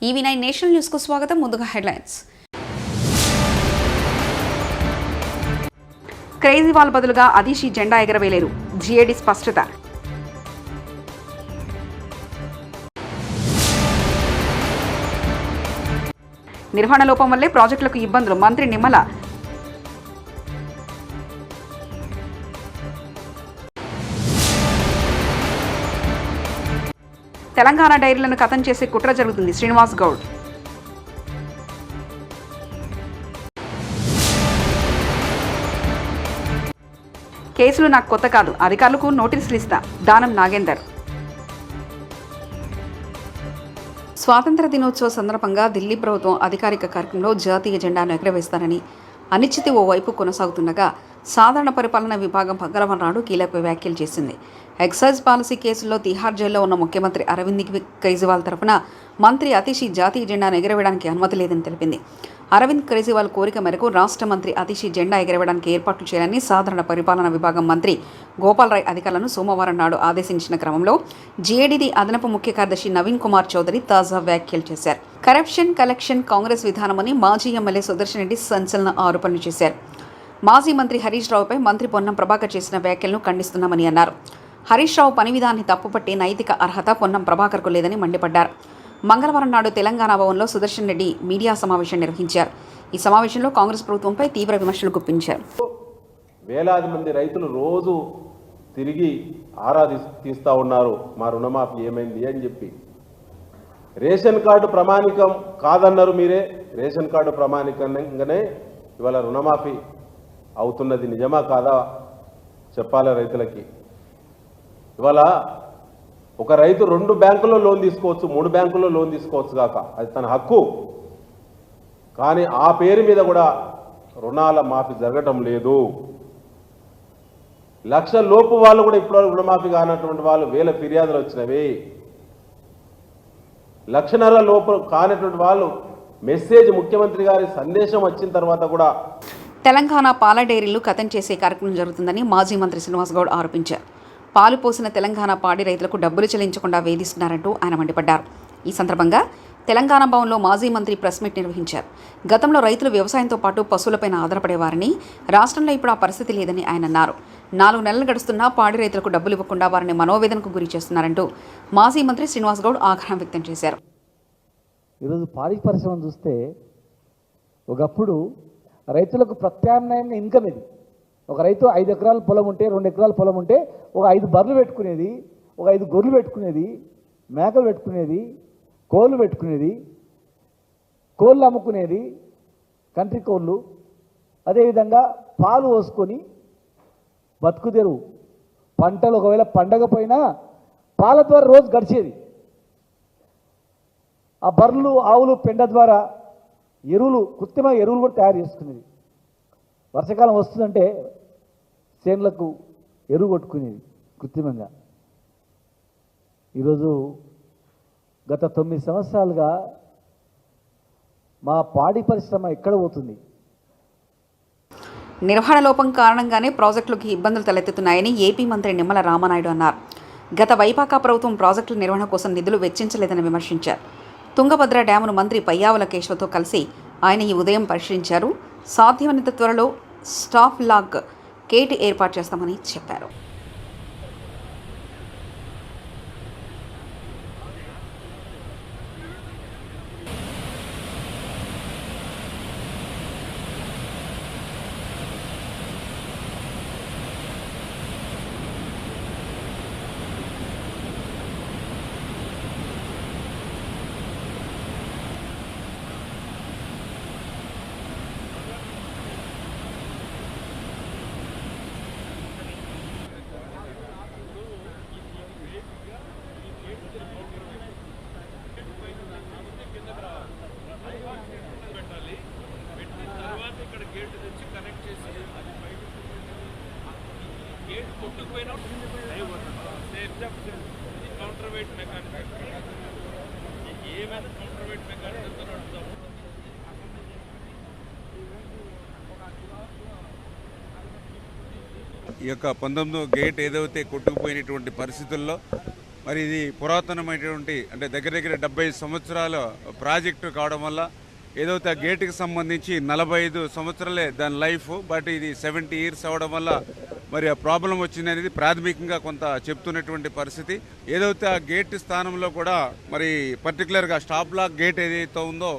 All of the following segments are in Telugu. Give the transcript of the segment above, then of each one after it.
ఈవీ9 నేషనల్ న్యూస్ కు స్వాగతం. ముందుగా హెడ్లైన్స్. కేజ్రీవాల్ బదులుగా అదిషి జెండా ఎగరవేయలేరు, జీఏడీ స్పష్టత. నిర్వహణ లోపం వల్లే ప్రాజెక్టులకు ఇబ్బందులు, మంత్రి నిమ్మల. తెలంగాణ డైరీలను ఖతం చేసే కుట్ర జరుగుతుంది, శ్రీనివాస్ గౌడ్. కేసులు నాకు కొత్త కాదు, అధికారులకు నోటీసులు ఇస్తా, దానం నాగేందర్. స్వాతంత్ర దినోత్సవ సందర్భంగా ఢిల్లీ ప్రభుత్వం అధికారిక కార్యక్రమంలో జాతీయ జెండాను ఎగరవేస్తానని అనిశ్చితి ఓవైపు కొనసాగుతుండగా సాధారణ పరిపాలన విభాగం మంగళవారం నాడు కీలక వ్యాఖ్యలు చేసింది. ఎక్సైజ్ పాలసీ కేసుల్లో తిహార్ జైల్లో ఉన్న ముఖ్యమంత్రి అరవింద్ కేజ్రీవాల్ తరఫున మంత్రి అతిషి జాతీయ జెండాను ఎగరవేయడానికి అనుమతి లేదని తెలిపింది. అరవింద్ కేజ్రీవాల్ కోరిక మేరకు రాష్ట్ర మంత్రి అతిషి జెండా ఎగరవేయడానికి ఏర్పాట్లు చేయాలని సాధారణ పరిపాలన విభాగం మంత్రి గోపాల్ రాయ్ అధికారులను సోమవారం నాడు ఆదేశించిన క్రమంలో జీఏడీ అదనపు ముఖ్య కార్యదర్శి నవీన్ కుమార్ చౌదరి తాజా వ్యాఖ్యలు చేశారు. కరప్షన్ కలెక్షన్ కాంగ్రెస్ విధానమని మాజీ ఎమ్మెల్యే సుదర్శన్ రెడ్డి సంచలన ఆరోపణలు చేశారు. మాజీ మంత్రి హరీష్ రావుపై మంత్రి పొన్నం ప్రభాకర్ చేసిన వ్యాఖ్యలను ఖండిస్తున్నామని అన్నారు. హరీష్ రావు పని విధానాన్ని తప్పుపట్టి నైతిక అర్హత పొన్నం ప్రభాకర్కు లేదని మండిపడ్డారు. మంగళవారం నాడు తెలంగాణ భవన్లో సుదర్శన్ రెడ్డి మీడియా సమావేశం నిర్వహించారు. ఈ సమావేశంలో కాంగ్రెస్ ప్రభుత్వంపై తీవ్ర విమర్శలు గుప్పించారు. వేలాది మంది రైతులు రోజు తిరిగి ఆరా తీస్తూ ఉన్నారు, మా రుణమాఫీ ఏమైంది అని చెప్పి. రేషన్ కార్డు ప్రమాణికం కాదన్నారు మీరే, రేషన్ కార్డు ప్రామాణికంగానే ఇవాళ రుణమాఫీ అవుతున్నది, నిజమా కాదా చెప్పాలి రైతులకి. ఇవాళ ఒక రైతు 2 బ్యాంకుల్లో లోన్ తీసుకోవచ్చు, 3 బ్యాంకుల్లో లోన్ తీసుకోవచ్చు కాక, అది తన హక్కు. కానీ ఆ పేరు మీద కూడా రుణాల మాఫీ జరగటం లేదు. 1,00,000 లోపు వాళ్ళు కూడా ఇప్పటివరకు రుణమాఫీ కానటువంటి వాళ్ళు వేల ఫిర్యాదులు వచ్చినవి. 1,50,000 లోపు కానటువంటి వాళ్ళు మెసేజ్ ముఖ్యమంత్రి గారి సందేశం వచ్చిన తర్వాత కూడా. తెలంగాణ పాల డైరీలు ఖతం చేసే కార్యక్రమం జరుగుతుందని మాజీ మంత్రి శ్రీనివాస్ గౌడ్ ఆరోపించారు. పాలు పోసిన తెలంగాణ పాడి రైతులకు డబ్బులు చెల్లించకుండా వేధిస్తున్నారంటూ ఆయన మండిపడ్డారు. ఈ సందర్భంగా తెలంగాణ భవన్లో మాజీ మంత్రి ప్రెస్ మీట్ నిర్వహించారు. గతంలో రైతులు వ్యవసాయంతో పాటు పశువులపైన ఆధారపడేవారని, రాష్ట్రంలో ఇప్పుడు ఆ పరిస్థితి లేదని ఆయన అన్నారు. 4 నెలలు గడుస్తున్నా పాడి రైతులకు డబ్బులు ఇవ్వకుండా వారిని మనోవేదనకు గురి చేస్తున్నారంటూ మాజీ మంత్రి శ్రీనివాస్ గౌడ్ ఆగ్రహం వ్యక్తం చేశారు. ఈరోజు పాడి పరిశ్రమ చూస్తే ఒకప్పుడు రైతులకు ప్రత్యామ్నాయంగా ఇన్కమ్ ఇది. ఒక రైతు 5 ఎకరాల పొలం ఉంటే, 2 ఎకరాల పొలం ఉంటే ఒక 5 బర్రెలు పెట్టుకునేది, ఒక 5 గొర్రెలు పెట్టుకునేది, మేకలు పెట్టుకునేది, కోళ్ళు పెట్టుకునేది, కోళ్ళు అమ్ముకునేది, కంట్రీ కోళ్ళు. అదేవిధంగా పాలు పోసుకొని బతుకుదెరువు, పంటలు ఒకవేళ పండగ పోయినా పాల ద్వారా రోజు గడిచేది. ఆ బర్రెలు ఆవులు పెండ ద్వారా ఎరువులు, కృత్రిమ ఎరువులు కూడా తయారు చేసుకునేది. వర్షాకాలం వస్తుందంటే చేనులకు ఎరువు కొట్టుకునేది కృత్రిమంగా. ఈరోజు గత 9 సంవత్సరాలుగా మా పాడి పరిశ్రమ ఎక్కడ పోతుంది? నిర్వహణ లోపం కారణంగానే ప్రాజెక్టులకు ఇబ్బందులు తలెత్తుతున్నాయని ఏపీ మంత్రి నిమ్మల రామనాయుడు అన్నారు. గత వైపాకా ప్రభుత్వం ప్రాజెక్టుల నిర్వహణ కోసం నిధులు వెచ్చించలేదని విమర్శించారు. తుంగభద్ర డ్యామును మంత్రి పయ్యావుల కేశవతో కలిసి ఆయన ఈ ఉదయం పరిశీలించారు. సాధ్యమైనంత త్వరలో స్టాఫ్ లాగ్ కేట్ ఏర్పాటు చేస్తామని చెప్పారు. ఈ యొక్క 19వ గేట్ ఏదైతే కొట్టుకుపోయినటువంటి పరిస్థితుల్లో మరి ఇది పురాతనమైనటువంటి అంటే దగ్గర దగ్గర 70 సంవత్సరాల ప్రాజెక్టు కావడం వల్ల ఏదైతే ఆ గేటుకి సంబంధించి 45 సంవత్సరాలే దాని లైఫ్, బట్ ఇది 70 ఇయర్స్ అవ్వడం వల్ల మరి ఆ ప్రాబ్లం వచ్చింది అనేది ప్రాథమికంగా కొంత చెప్తున్నటువంటి పరిస్థితి. ఏదైతే ఆ గేట్ స్థానంలో కూడా మరి పర్టికులర్గా స్టాప్ లాక్ గేట్ ఏదైతే ఉందో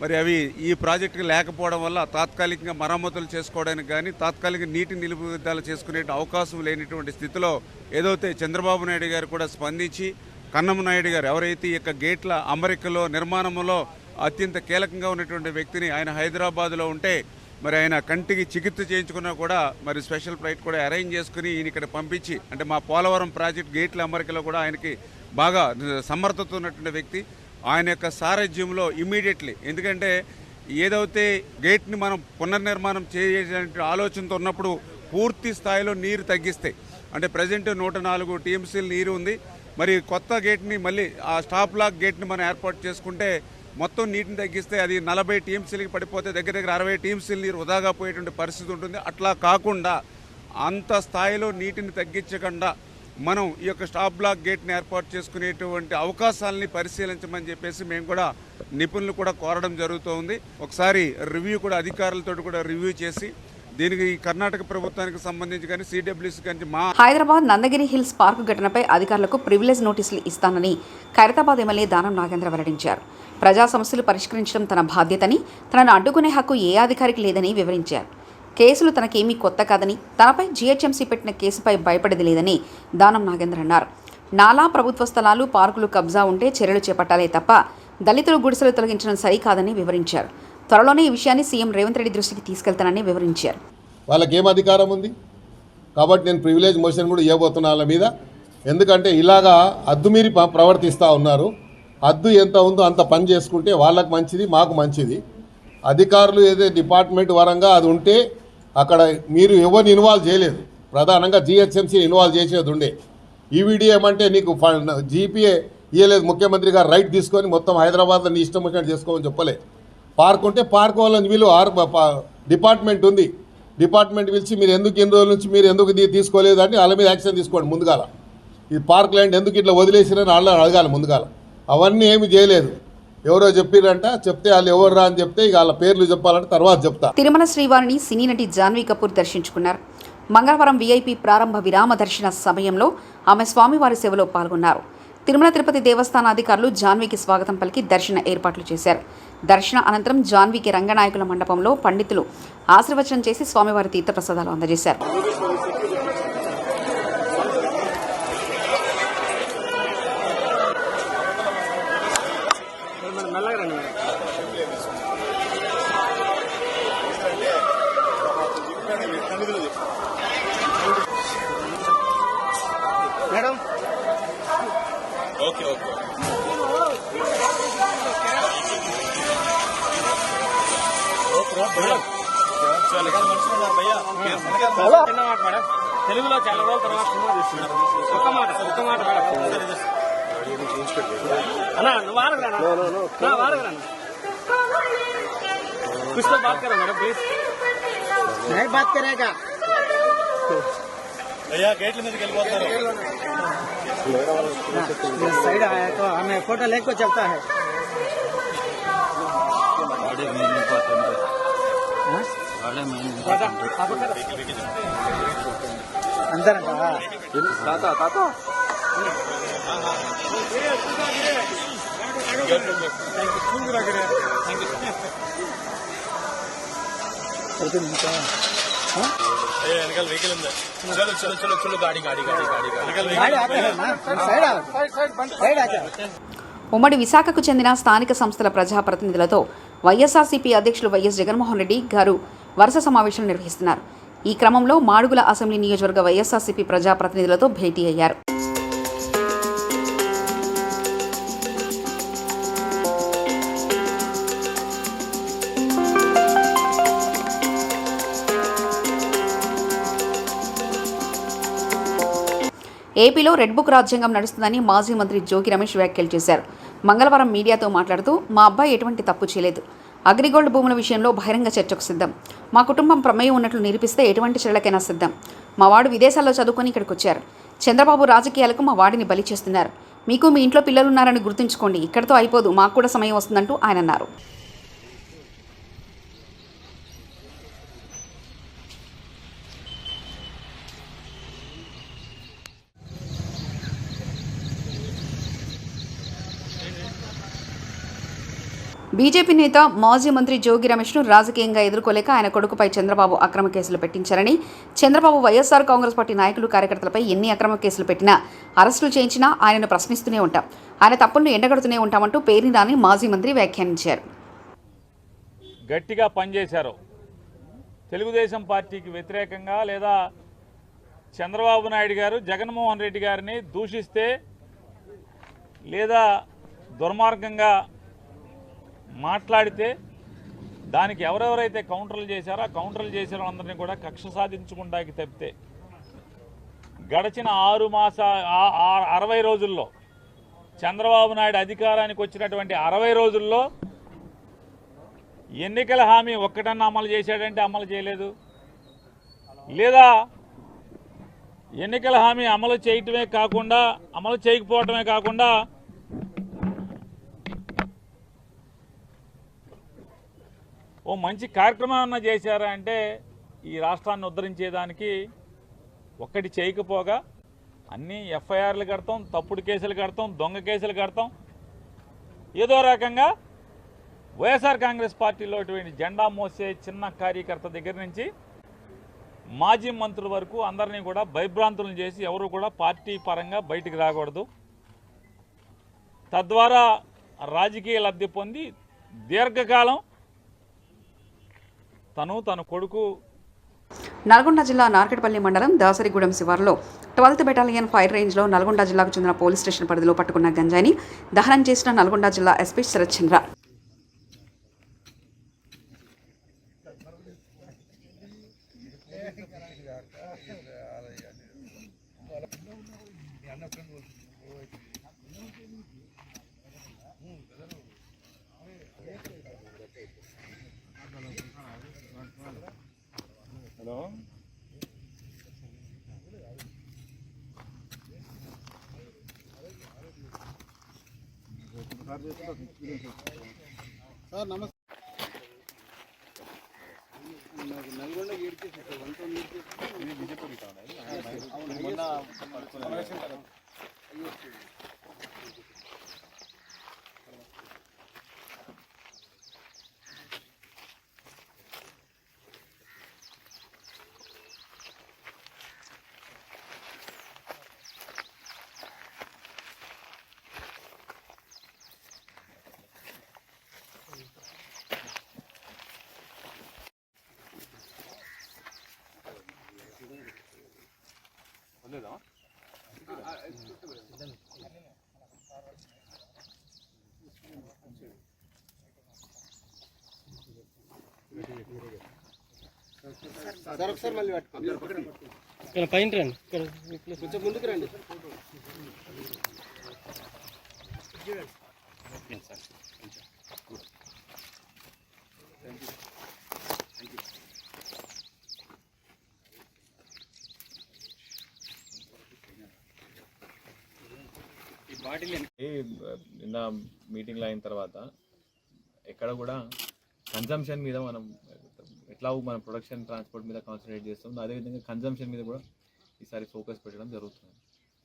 మరి అవి ఈ ప్రాజెక్టుకి లేకపోవడం వల్ల తాత్కాలికంగా మరమ్మతులు చేసుకోవడానికి కానీ తాత్కాలిక నీటి నిలుపుదల చేసుకునే అవకాశం లేనిటువంటి స్థితిలో ఏదైతే చంద్రబాబు నాయుడు గారు కూడా స్పందించి కన్నమ నాయుడు గారు ఎవరైతే ఈ యొక్క గేట్ల అమరికలో నిర్మాణంలో అత్యంత కీలకంగా ఉన్నటువంటి వ్యక్తిని ఆయన హైదరాబాద్లో ఉంటే మరి ఆయన కంటికి చికిత్స చేయించుకున్నా కూడా మరి స్పెషల్ ఫ్లైట్ కూడా అరేంజ్ చేసుకుని ఈయన ఇక్కడ పంపించి అంటే మా పోలవరం ప్రాజెక్ట్ గేట్ల అమరికలో కూడా ఆయనకి బాగా సమర్థత ఉన్నటువంటి వ్యక్తి. ఆయన యొక్క సారథ్యంలో ఇమ్మీడియట్లీ, ఎందుకంటే ఏదైతే గేట్ని మనం పునర్నిర్మాణం చేయాలనే ఆలోచనతో ఉన్నప్పుడు పూర్తి స్థాయిలో నీరు తగ్గిస్తే అంటే ప్రజెంట్ 104 టీఎంసీలు నీరు ఉంది. మరి కొత్త గేట్ని మళ్ళీ ఆ స్టాప్ లాక్ గేట్ని మనం ఏర్పాటు చేసుకుంటే మొత్తం నీటిని తగ్గిస్తే అది 40 టీఎంసీలకి పడిపోతే దగ్గర దగ్గర 60 టీఎంసీలు నీరు వృధాగా పోయేటువంటి పరిస్థితి ఉంటుంది. అట్లా కాకుండా అంత స్థాయిలో నీటిని తగ్గించకుండా మనం ఈ యొక్క స్టాప్ బ్లాక్ గేట్ని ఏర్పాటు చేసుకునేటువంటి అవకాశాలని పరిశీలించమని చెప్పేసి మేము కూడా నిపుణులు కూడా కోరడం జరుగుతోంది. ఒకసారి రివ్యూ కూడా అధికారులతో కూడా రివ్యూ చేసి దీనికి కర్ణాటక ప్రభుత్వానికి సంబంధించి కానీ సిడబ్ల్యూసీ కానీ హైదరాబాద్ నందగిరి హిల్స్ పార్కు ఘటనపై అధికారులకు ప్రివిలేజ్ నోటీసులు ఇస్తానని ఖైరతాబాద్ ఎమ్మెల్యే దానం నాగేంద్ర వెల్లడించారు. ప్రజా సమస్యలు పరిష్కరించడం తన బాధ్యతని, తనను అడ్డుకునే హక్కు ఏ అధికారికి లేదని వివరించారు. కేసులు తనకేమీ కొత్త కాదని, తనపై జీహెచ్ఎంసీ పెట్టిన కేసుపై భయపడేది లేదని దానం నాగేంద్ర అన్నారు. నాలా, ప్రభుత్వ స్థలాలు, పార్కులు కబ్జా ఉంటే చర్యలు చేపట్టాలే తప్ప దళితులు గుడిసెలు తొలగించడం సరికాదని వివరించారు. త్వరలోనే ఈ విషయాన్ని సీఎం రేవంత్ రెడ్డి దృష్టికి తీసుకెళ్తానని వివరించారు. వాళ్ళకి ఏం అధికారం ఉంది కాబట్టి నేను ప్రివిలేజ్ మోషన్ కూడా ఇవ్వబోతున్నా వాళ్ళ మీద. ఎందుకంటే ఇలాగా అద్దుమీరి ప్రవర్తిస్తూ ఉన్నారు. అద్దు ఎంత ఉందో అంత పని చేసుకుంటే వాళ్ళకి మంచిది, మాకు మంచిది. అధికారులు ఏదైతే డిపార్ట్మెంట్ వరంగా అది ఉంటే అక్కడ మీరు ఎవరిని ఇన్వాల్వ్ చేయలేదు, ప్రధానంగా జిహెచ్ఎంసీ ఇన్వాల్వ్ చేసేది ఉండే. ఈవీడీ ఏమంటే నీకు జీపీఏ ఇవ్వలేదు, ముఖ్యమంత్రి గారు రైట్ తీసుకొని మొత్తం హైదరాబాద్లో నీ ఇష్టం వచ్చినట్టు చేసుకోమని చెప్పలే. పార్క్ ఉంటే పార్క్ వాళ్ళని వీళ్ళు డిపార్ట్మెంట్ ఉంది, డిపార్ట్మెంట్ పిలిచి మీరు ఎందుకు ఇన్ని రోజుల నుంచి మీరు ఎందుకు తీసుకోలేదు అని వాళ్ళ మీద యాక్షన్ తీసుకోండి ముందుగాల. ఈ పార్క్ ల్యాండ్ ఎందుకు ఇట్లా వదిలేసిరని వాళ్ళని అడగాలి ముందుగాల. అవన్నీ ఏమి చేయలేదు. ఎవరో చెప్పిరంట, చెప్తే వాళ్ళు ఎవర్రా అని చెప్తే ఇక వాళ్ళ పేర్లు చెప్పాలంటే తర్వాత చెప్తా. తిరుమల శ్రీవారిని సినీ నటి జాన్వీ కపూర్ దర్శించుకున్నారు. మంగళవారం వీఐపీ ప్రారంభ విరామ దర్శన సమయంలో ఆమె స్వామివారి సేవలో పాల్గొన్నారు. తిరుమల తిరుపతి దేవస్థాన అధికారులు జాన్వీకి స్వాగతం పలికి దర్శన ఏర్పాట్లు చేశారు. దర్శన అనంతరం జాన్వీకి రంగనాయకుల మండపంలో పండితులు ఆశీర్వచనం చేసి స్వామివారి తీర్థప్రసాదాలు అందజేశారు. మేడం ఓకే ఓకే తెలుగులో చాలా రోజుల తర్వాత సినిమా తీస్తున్నారు. ఒక్క మాట అన్నా నువ్వు వాడగరా कुछ तो बात करो मैडम प्लीज. नहीं बात करेगा भैया गेट में వెళ్ళిపోతారు. साइड आया तो हमें फोटो लेको चलता है. अंदर ताता ఉమ్మడి విశాఖకు చెందిన స్థానిక సంస్థల ప్రజాప్రతినిధులతో వైఎస్ఆర్సీపీ అధ్యక్షులు వైఎస్ జగన్మోహన్ రెడ్డి గారు వరుస సమావేశాలు నిర్వహిస్తున్నారు. ఈ క్రమంలో మాడుగుల అసెంబ్లీ నియోజకవర్గ వైఎస్ఆర్సీపీ ప్రజాప్రతినిధులతో భేటీ అయ్యారు. ఏపీలో రెడ్ బుక్ రాజ్యాంగం నడుస్తుందని మాజీ మంత్రి జోగి రమేష్ వ్యాఖ్యలు చేశారు. మంగళవారం మీడియాతో మాట్లాడుతూ మా అబ్బాయి ఎటువంటి తప్పు చేయలేదు, అగ్రిగోల్డ్ భూముల విషయంలో బహిరంగ చర్చకు సిద్ధం, మా కుటుంబం ప్రమేయం ఉన్నట్లు నిరూపిస్తే ఎటువంటి చర్యలకైనా సిద్ధం, మా వాడు విదేశాల్లో చదువుకొని ఇక్కడికి వచ్చారు, చంద్రబాబు రాజకీయాలకు మా వాడిని బలి చేస్తున్నారు, మీకు మీ ఇంట్లో పిల్లలు ఉన్నారని గుర్తుంచుకోండి, ఇక్కడితో అయిపోదు, మాకు కూడా సమయం వస్తుందంటూ ఆయన అన్నారు. బీజేపీ నేత మాజీ మంత్రి జోగి రమేష్ను రాజకీయంగా ఎదుర్కోలేక ఆయన కొడుకుపై చంద్రబాబు అక్రమ కేసులు పెట్టించారని, చంద్రబాబు వైఎస్ఆర్ కాంగ్రెస్ పార్టీ నాయకులు కార్యకర్తలపై ఎన్ని అక్రమ కేసులు పెట్టినా, అరెస్టులు చేయించినా ఆయనను ప్రశ్నిస్తూనే ఉంటాం, ఆయన తప్పులను ఎండగడుతూనే ఉంటామంటూ పేర్ని నాని మాజీ మంత్రి వ్యాఖ్యానించారు. గట్టిగా పనిచేశారు. తెలుగుదేశం పార్టీకి వ్యతిరేకంగా లేదా చంద్రబాబు నాయుడు గారు జగన్మోహన్ రెడ్డి గారిని దూషిస్తే లేదా దుర్మార్గంగా మాట్లాడితే దానికి ఎవరెవరైతే కౌంటర్లు చేశారో ఆ కౌంటర్లు చేసిన అందరినీ కూడా కక్ష సాధించుకుంటాకి తప్పితే గడిచిన 60 రోజుల్లో చంద్రబాబు నాయుడు అధికారానికి వచ్చినటువంటి 60 రోజుల్లో ఎన్నికల హామీ ఒక్కటన్నా అమలు చేశాడంటే అమలు చేయలేదు, లేదా ఎన్నికల హామీ అమలు చేయకపోవటమే కాకుండా ఓ మంచి కార్యక్రమం అన్న చేశారా అంటే ఈ రాష్ట్రాన్ని ఉద్ధరించేదానికి ఒక్కటి చేయకపోగా అన్నీ ఎఫ్ఐఆర్లు కడతాం, తప్పుడు కేసులు కడతాం, దొంగ కేసులు కడతాం. ఏదో రకంగా వైఎస్ఆర్ కాంగ్రెస్ పార్టీలో జెండా మోసే చిన్న కార్యకర్త దగ్గర నుంచి మాజీ మంత్రుల వరకు అందరినీ కూడా భయభ్రాంతులను చేసి ఎవరు కూడా పార్టీ పరంగా బయటికి రాకూడదు, తద్వారా రాజకీయ లబ్ధి పొంది దీర్ఘకాలం తన కొడుకు. నల్గొండ జిల్లా నార్కెట్పల్లి మండలం దాసరిగూడెం శివారులో 12th బెటాలియన్ ఫైర్ రేంజ్లో నల్గొండ జిల్లాకు చెందిన పోలీస్ స్టేషన్ పరిధిలో పట్టుకున్న గంజాయిని దహనం చేసిన నల్గొండ జిల్లా ఎస్పీ శరత్ చంద్ర. సార్ నమస్తే. నల్గొండ సార్ ఒకసారి మళ్ళీ ఇక్కడ పైన రండి, ఇక్కడ కొంచెం ముందుకు రండి. నిన్న మీటింగ్లో అయిన తర్వాత ఎక్కడ కూడా కన్జంప్షన్ మీద మనం ఎట్లా మన ప్రొడక్షన్ ట్రాన్స్పోర్ట్ మీద కాన్సన్ట్రేట్ చేస్తాం, అదేవిధంగా కన్జంప్షన్ మీద కూడా ఈసారి ఫోకస్ పెట్టడం జరుగుతుంది.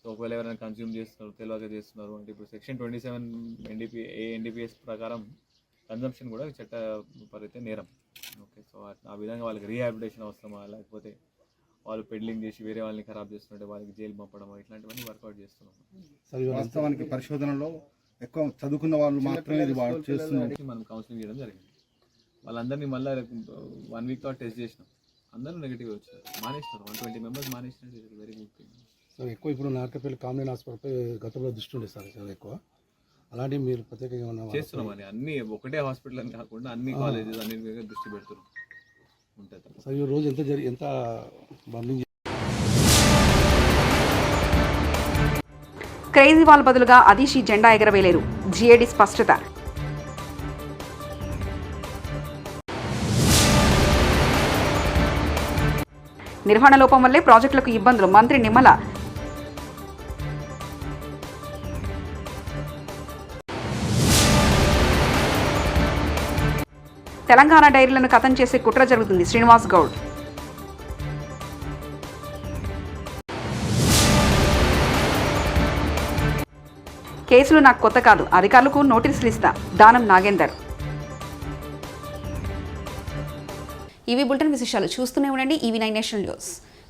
సో ఒకవేళ ఎవరైనా కన్జ్యూమ్ చేస్తున్నారు, తెలియక చేస్తున్నారు అంటే ఇప్పుడు సెక్షన్ 27 ఎన్డీపీఎస్ ప్రకారం కన్జంప్షన్ కూడా చట్టపరితే నేరం. ఓకే, సో ఆ విధంగా వాళ్ళకి రీహాబిలిటేషన్ అవసరమా, లేకపోతే వాళ్ళు పెడ్లింగ్ చేసి వేరే వాళ్ళని ఖరాబ్ చేస్తుంటే వాళ్ళకి జైలు పంపడం, ఇట్లాంటివన్నీ వర్కౌట్ చేస్తున్నాం. వాస్తవానికి పరిశోధనలో ఎక్కువ చదువుకున్న వాళ్ళు మాత్రమే చేస్తున్నారు. మనం కౌన్సిలింగ్ చేయడం జరిగింది. వాళ్ళందరినీ మళ్ళీ 1 వీక్ టెస్ట్ చేసినాం, అందరూ నెగిటివ్ వచ్చారు, మానేసినారు. 120 మెంబర్స్ మానేసినారు. Very good thing. సార్ ఎక్కువ ఇప్పుడు నార్కపల్లి కామినేని హాస్పిటల్పై గతంలో దృష్టి ఉండేది సార్, చాలా ఎక్కువ. అలాంటివి మీరు ప్రత్యేకంగా చేస్తున్నామని అన్ని ఒకటే హాస్పిటల్ అని కాకుండా అన్ని కాలేజెస్ అన్ని మీద దృష్టి పెడుతున్నాం ఉంటుంది. సార్ ఈ రోజు ఎంత బండింగ్ కేజ్రీవాల్ బదులుగా అదీషి జెండా ఎగరవేయలేరు, జీఏడీ స్పష్టత. నిర్వహణ లోపం వల్లే ప్రాజెక్టులకు ఇబ్బందులు, మంత్రి నిమ్మల. తెలంగాణ డైరీలను ఖతం చేసే కుట్ర జరుగుతుంది. శ్రీనివాస్ గౌడ్. కేసులు నాకు కొత్త కాదు, అధికారులకు నోటీసులు ఇస్తా. దానం నాగేందర్. ఇవి బులెటిన్ విశేషాలు. చూస్తూనే ఉండండి EV9 నేషనల్ న్యూస్.